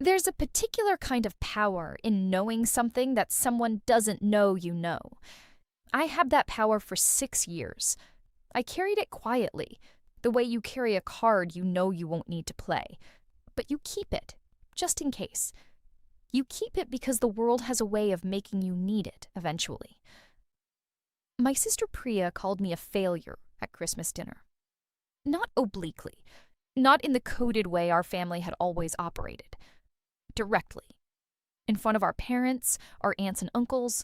There's a particular kind of power in knowing something that someone doesn't know you know. I had that power for 6 years. I carried it quietly, the way you carry a card you know you won't need to play. But you keep it, just in case. You keep it because the world has a way of making you need it eventually. My sister Priya called me a failure at Christmas dinner. Not obliquely, not in the coded way our family had always operated. Directly. In front of our parents, our aunts and uncles,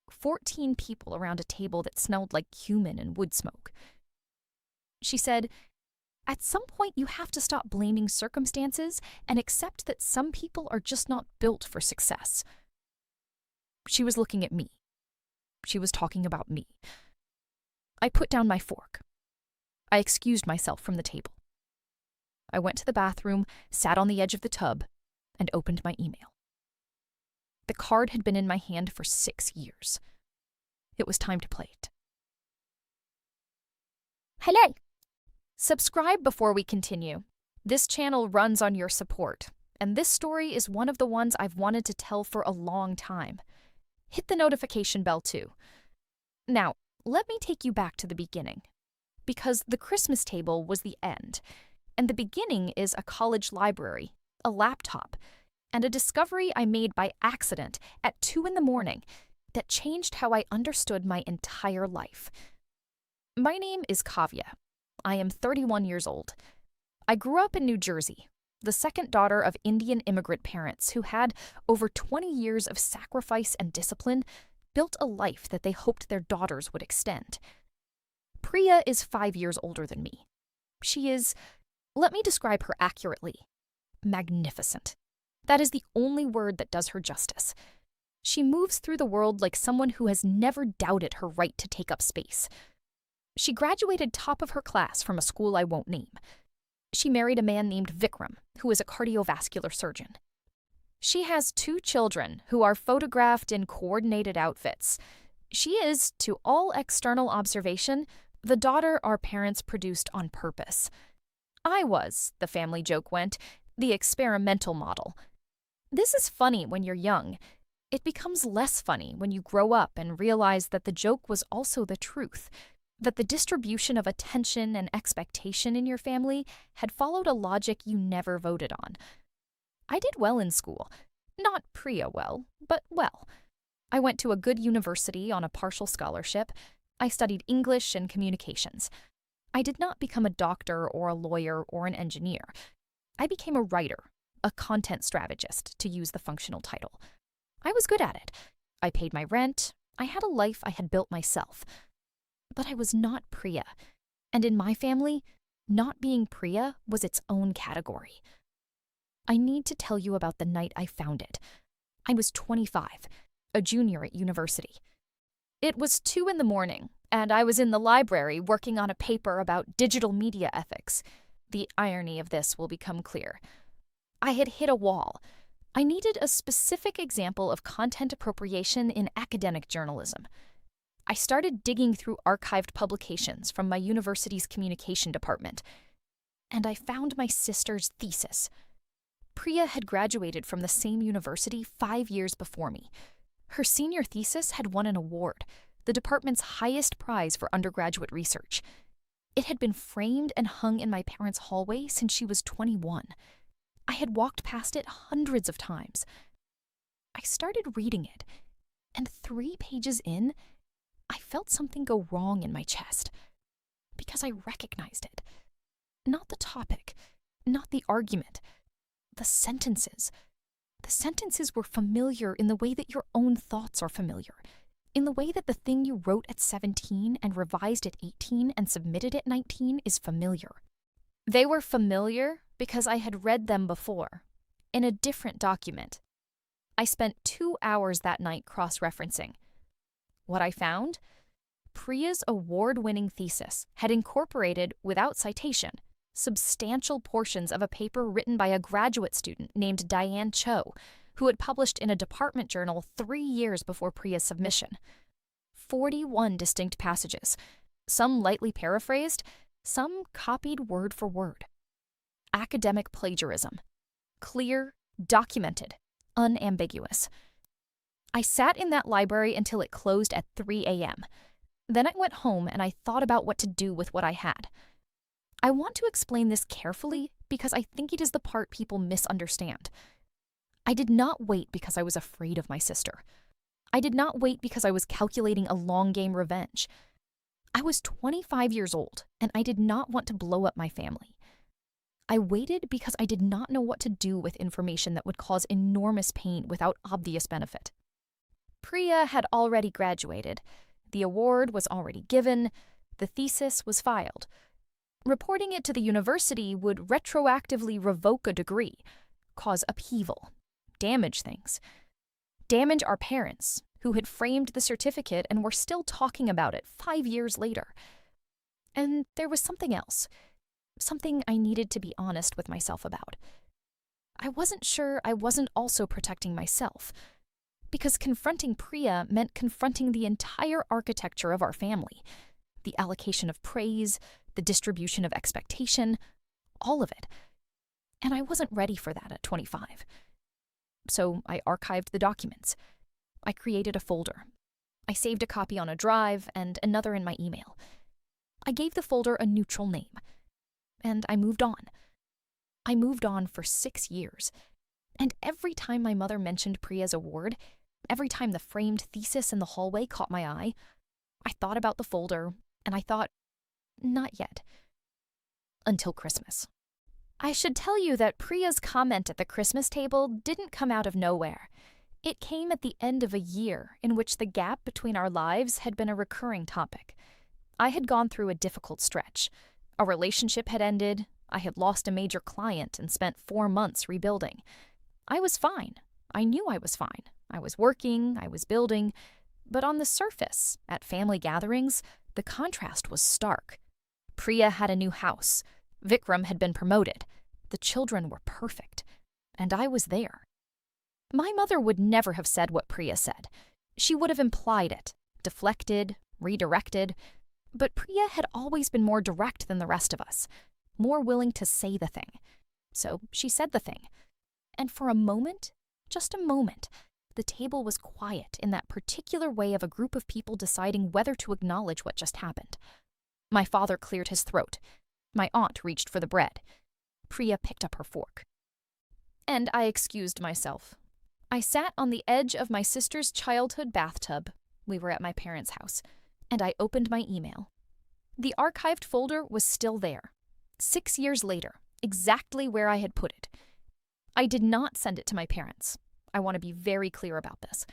14 people around a table that smelled like cumin and wood smoke. She said, "At some point you have to stop blaming circumstances and accept that some people are just not built for success." She was looking at me. She was talking about me. I put down my fork. I excused myself from the table. I went to the bathroom, sat on the edge of the tub, and opened my email. The card had been in my hand for 6 years. It was time to play it. Hello! Subscribe before we continue. This channel runs on your support, and this story is one of the ones I've wanted to tell for a long time. Hit the notification bell too. Now, let me take you back to the beginning, because the Christmas table was the end, and the beginning is a college library, a laptop, and a discovery I made by accident at 2 a.m. that changed how I understood my entire life. My name is Kavya. I am 31 years old. I grew up in New Jersey, the second daughter of Indian immigrant parents who had, over 20 years of sacrifice and discipline, built a life that they hoped their daughters would extend. Priya is 5 years older than me. She is, let me describe her accurately, magnificent. That is the only word that does her justice. She moves through the world like someone who has never doubted her right to take up space. She graduated top of her class from a school I won't name. She married a man named Vikram, who is a cardiovascular surgeon. She has 2 children who are photographed in coordinated outfits. She is, to all external observation, the daughter our parents produced on purpose. I was, the family joke went, the experimental model. This is funny when you're young. It becomes less funny when you grow up and realize that the joke was also the truth, that the distribution of attention and expectation in your family had followed a logic you never voted on. I did well in school. Not Priya well, but well. I went to a good university on a partial scholarship. I studied English and communications. I did not become a doctor or a lawyer or an engineer. I became a writer, a content strategist, to use the functional title. I was good at it. I paid my rent. I had a life I had built myself. But I was not Priya. And in my family, not being Priya was its own category. I need to tell you about the night I found it. I was 25, a junior at university. It was 2 a.m, and I was in the library working on a paper about digital media ethics. The irony of this will become clear. I had hit a wall. I needed a specific example of content appropriation in academic journalism. I started digging through archived publications from my university's communication department, and I found my sister's thesis. Priya had graduated from the same university 5 years before me. Her senior thesis had won an award, the department's highest prize for undergraduate research. It had been framed and hung in my parents' hallway since she was 21. I had walked past it hundreds of times. I started reading it, and 3 pages in, I felt something go wrong in my chest. Because I recognized it. Not the topic, not the argument, the sentences. The sentences were familiar in the way that your own thoughts are familiar, in the way that the thing you wrote at 17 and revised at 18 and submitted at 19 is familiar. They were familiar because I had read them before, in a different document. I spent 2 hours that night cross-referencing. What I found? Priya's award-winning thesis had incorporated, without citation, substantial portions of a paper written by a graduate student named Diane Cho, who had published in a department journal 3 years before Priya's submission. 41 distinct passages, some lightly paraphrased, some copied word for word. Academic plagiarism. Clear, Documented. Unambiguous. I sat in that library until it closed at 3 a.m. Then I went home and I thought about what to do with what I had. I want to explain this carefully because I think it is the part people misunderstand. I did not wait because I was afraid of my sister. I did not wait because I was calculating a long-game revenge. I was 25 years old, and I did not want to blow up my family. I waited because I did not know what to do with information that would cause enormous pain without obvious benefit. Priya had already graduated. The award was already given. The thesis was filed. Reporting it to the university would retroactively revoke a degree, cause upheaval, damage things. Damage our parents, who had framed the certificate and were still talking about it 5 years later. And there was something else, something I needed to be honest with myself about. I wasn't sure I wasn't also protecting myself, because confronting Priya meant confronting the entire architecture of our family, the allocation of praise, the distribution of expectation, all of it. And I wasn't ready for that at 25. So I archived the documents. I created a folder. I saved a copy on a drive and another in my email. I gave the folder a neutral name. And I moved on. I moved on for 6 years. And every time my mother mentioned Priya's award, every time the framed thesis in the hallway caught my eye, I thought about the folder, and I thought, not yet. Until Christmas. I should tell you that Priya's comment at the Christmas table didn't come out of nowhere. It came at the end of a year in which the gap between our lives had been a recurring topic. I had gone through a difficult stretch. A relationship had ended. I had lost a major client and spent 4 months rebuilding. I was fine. I knew I was fine. I was working, I was building. But on the surface, at family gatherings, the contrast was stark. Priya had a new house. Vikram had been promoted. The children were perfect. And I was there. My mother would never have said what Priya said. She would have implied it, deflected, redirected. But Priya had always been more direct than the rest of us, more willing to say the thing. So she said the thing. And for a moment, just a moment, the table was quiet in that particular way of a group of people deciding whether to acknowledge what just happened. My father cleared his throat. My aunt reached for the bread. Priya picked up her fork. And I excused myself. I sat on the edge of my sister's childhood bathtub. We were at my parents' house. And I opened my email. The archived folder was still there. 6 years later, exactly where I had put it. I did not send it to my parents. I want to be very clear about this.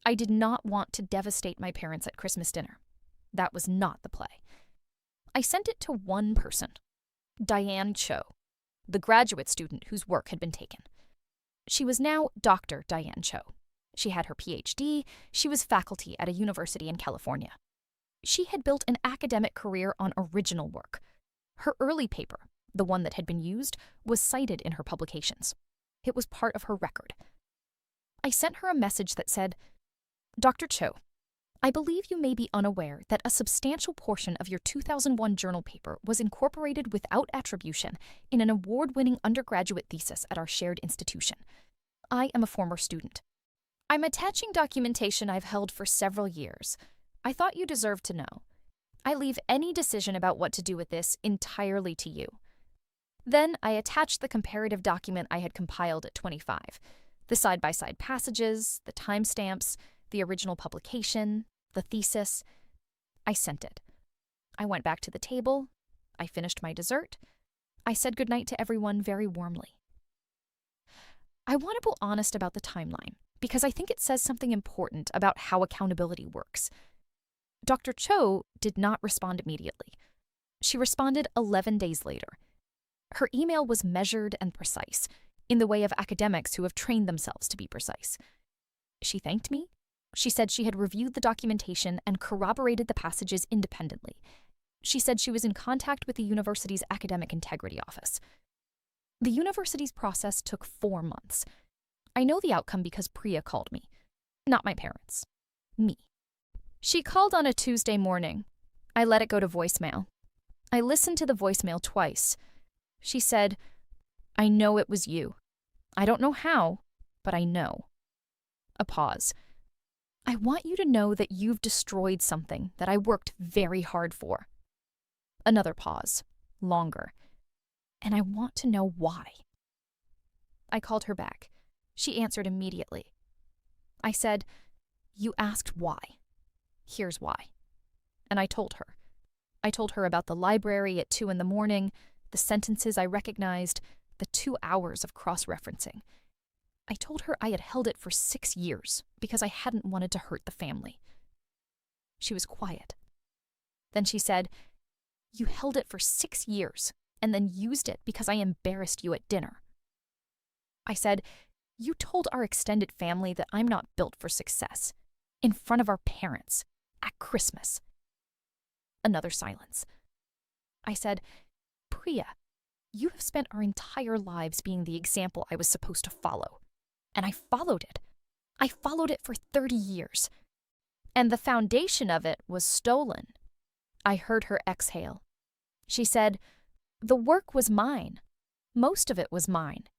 I did not want to devastate my parents at Christmas dinner. That was not the play. I sent it to one person, Diane Cho, the graduate student whose work had been taken. She was now Dr. Diane Cho. She had her PhD. She was faculty at a university in California. She had built an academic career on original work. Her early paper, the one that had been used, was cited in her publications. It was part of her record. I sent her a message that said, Dr. Cho, I believe you may be unaware that a substantial portion of your 2001 journal paper was incorporated without attribution in an award-winning undergraduate thesis at our shared institution. I am a former student. I'm attaching documentation I've held for several years. I thought you deserved to know. I leave any decision about what to do with this entirely to you. Then I attached the comparative document I had compiled at 25, the side-by-side passages, the timestamps, the original publication, the thesis. I sent it. I went back to the table. I finished my dessert. I said goodnight to everyone very warmly. I want to be honest about the timeline because I think it says something important about how accountability works. Dr. Cho did not respond immediately. She responded 11 days later. Her email was measured and precise, in the way of academics who have trained themselves to be precise. She thanked me. She said she had reviewed the documentation and corroborated the passages independently. She said she was in contact with the university's academic integrity office. The university's process took 4 months. I know the outcome because Priya called me. Not my parents. Me. She called on a Tuesday morning. I let it go to voicemail. I listened to the voicemail twice. She said, I know it was you. I don't know how, but I know. A pause. I want you to know that you've destroyed something that I worked very hard for. Another pause. Longer. And I want to know why. I called her back. She answered immediately. I said, "You asked why. Here's why." And I told her. I told her about the library at 2 a.m, the sentences I recognized, the 2 hours of cross-referencing. I told her I had held it for 6 years because I hadn't wanted to hurt the family. She was quiet. Then she said, "You held it for 6 years and then used it because I embarrassed you at dinner." I said, "You told our extended family that I'm not built for success. In front of our parents. At Christmas." Another silence. I said, "Priya, you have spent our entire lives being the example I was supposed to follow. And I followed it. I followed it for 30 years. And the foundation of it was stolen." I heard her exhale. She said, "The work was mine. Most of it was mine."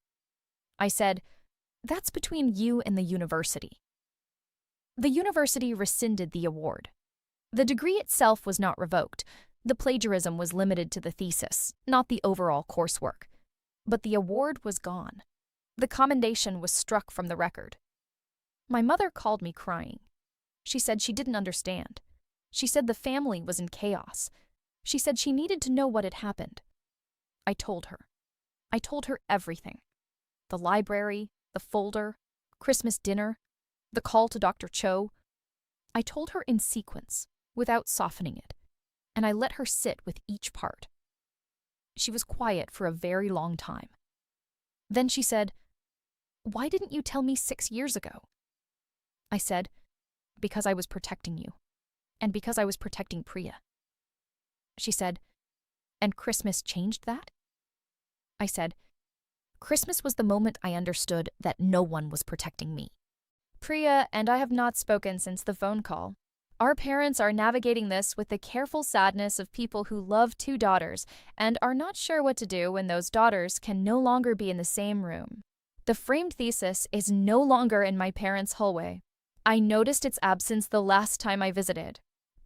I said, "That's between you and the university." The university rescinded the award. The degree itself was not revoked. The plagiarism was limited to the thesis, not the overall coursework. But the award was gone. The commendation was struck from the record. My mother called me crying. She said she didn't understand. She said the family was in chaos. She said she needed to know what had happened. I told her. I told her everything. The library, the folder, Christmas dinner, the call to Dr. Cho. I told her in sequence, without softening it, and I let her sit with each part. She was quiet for a very long time. Then she said, "Why didn't you tell me 6 years ago?" I said, "Because I was protecting you, and because I was protecting Priya." She said, "And Christmas changed that?" I said, "Christmas was the moment I understood that no one was protecting me." Priya and I have not spoken since the phone call. Our parents are navigating this with the careful sadness of people who love 2 daughters and are not sure what to do when those daughters can no longer be in the same room. The framed thesis is no longer in my parents' hallway. I noticed its absence the last time I visited.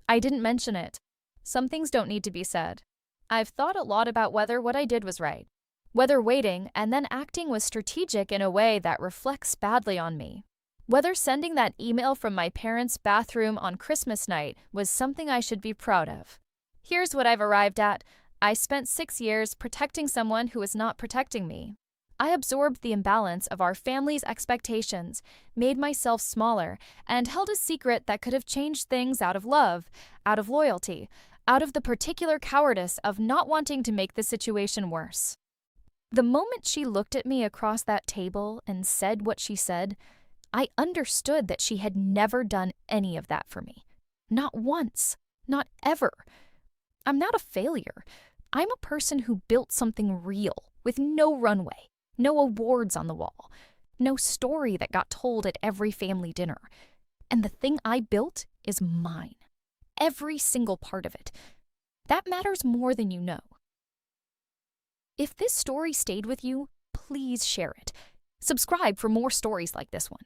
I didn't mention it. Some things don't need to be said. I've thought a lot about whether what I did was right, whether waiting and then acting was strategic in a way that reflects badly on me, whether sending that email from my parents' bathroom on Christmas night was something I should be proud of. Here's what I've arrived at. I spent 6 years protecting someone who was not protecting me. I absorbed the imbalance of our family's expectations, made myself smaller, and held a secret that could have changed things out of love, out of loyalty, out of the particular cowardice of not wanting to make the situation worse. The moment she looked at me across that table and said what she said, I understood that she had never done any of that for me. Not once. Not ever. I'm not a failure. I'm a person who built something real, with no runway, no awards on the wall, no story that got told at every family dinner. And the thing I built is mine. Every single part of it. That matters more than you know. If this story stayed with you, please share it. Subscribe for more stories like this one.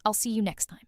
I'll see you next time.